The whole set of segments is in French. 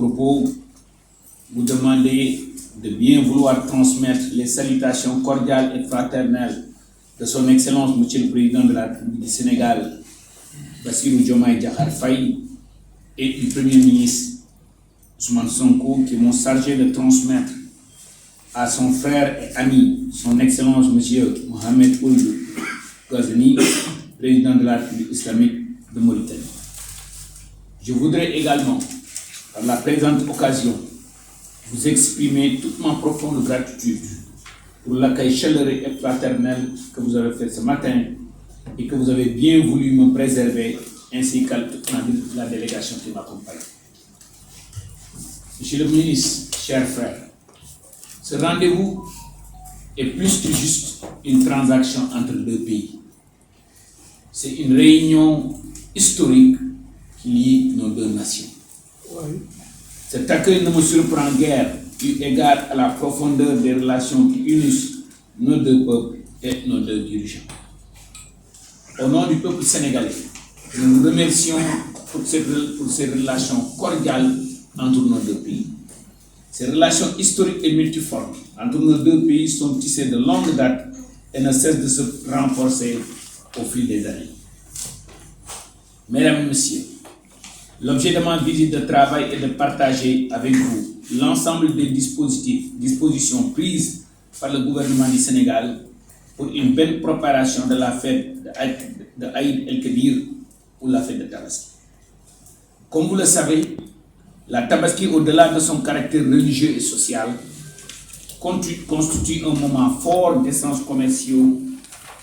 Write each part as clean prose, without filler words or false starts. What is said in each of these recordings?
propos, vous demander de bien vouloir transmettre les salutations cordiales et fraternelles de son Excellence, Monsieur le Président de la République du Sénégal, Bassirou Diomaye Diakhar Faye, et du Premier ministre Ousmane Sonko, qui m'ont chargé de transmettre à son frère et ami, son Excellence Monsieur Mohamed Ould Ghazouani, Président de la République islamique de Mauritanie. Je voudrais également, par la présente occasion, vous exprimer toute ma profonde gratitude pour l'accueil chaleureux et fraternel que vous avez fait ce matin et que vous avez bien voulu me préserver, ainsi qu'à toute la délégation qui m'accompagne. Monsieur le ministre, chers frères, ce rendez-vous est plus que juste une transaction entre deux pays. C'est une réunion historique qui lie nos deux nations. Oui. Cet accueil ne me surprend guère, eu égard à la profondeur des relations qui unissent nos deux peuples et nos deux dirigeants. Au nom du peuple sénégalais, nous nous remercions pour ces relations cordiales entre nos deux pays. Ces relations historiques et multiformes entre nos deux pays sont tissées de longue date et ne cessent de se renforcer au fil des années. Mesdames et Messieurs, l'objet de ma visite de travail est de partager avec vous l'ensemble des dispositions prises par le gouvernement du Sénégal pour une belle préparation de la fête de Aïd el-Kébir ou la fête de Tabaski. Comme vous le savez, la Tabaski, au-delà de son caractère religieux et social, constitue un moment fort d'échanges commerciaux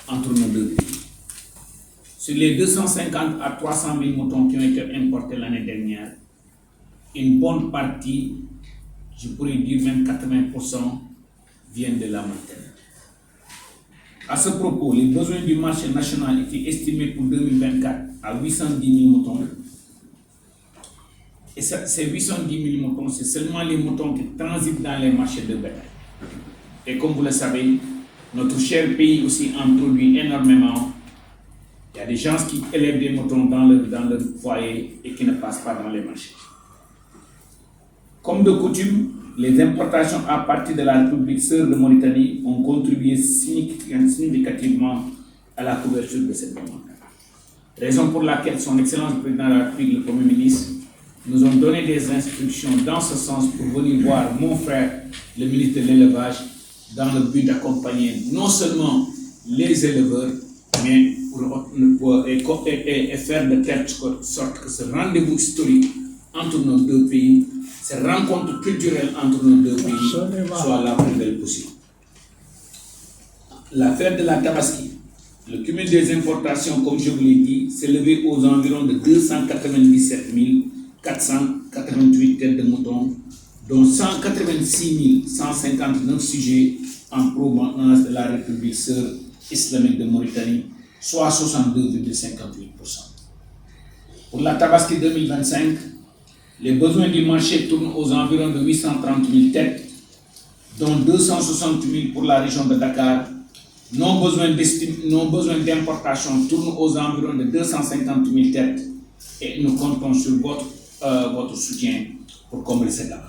entre nos deux pays. Sur les 250 à 300 000 moutons qui ont été importés l'année dernière, une bonne partie, je pourrais dire même 80%, viennent de la Mauritanie. À ce propos, les besoins du marché national étaient estimés pour 2024 à 810 000 moutons. Et ces 810 000 moutons, c'est seulement les moutons qui transitent dans les marchés de bétail. Et comme vous le savez, notre cher pays aussi en produit énormément. Il y a des gens qui élèvent des moutons dans leur foyer et qui ne passent pas dans les marchés. Comme de coutume, les importations à partir de la République sœur de Mauritanie ont contribué significativement à la couverture de cette demande. Raison pour laquelle son Excellence le Président de la République, le Premier ministre, nous ont donné des instructions dans ce sens pour venir voir mon frère, le ministre de l'Élevage, dans le but d'accompagner non seulement les éleveurs, mais pour faire de telle sorte que ce rendez-vous historique entre nos deux pays, ces rencontres culturelles entre nos deux pays, soit la plus belle possible. La fête de la Tabaski, le cumul des importations, comme je vous l'ai dit, s'est levé aux environs de 297 488 têtes de moutons, dont 186 159 sujets en provenance de la République sœur islamique de Mauritanie, soit 62,58%. Pour la Tabaski 2025, les besoins du marché tournent aux environs de 830 000 têtes, dont 260 000 pour la région de Dakar. Nos besoins d'importation tournent aux environs de 250 000 têtes et nous comptons sur votre soutien pour combler cela.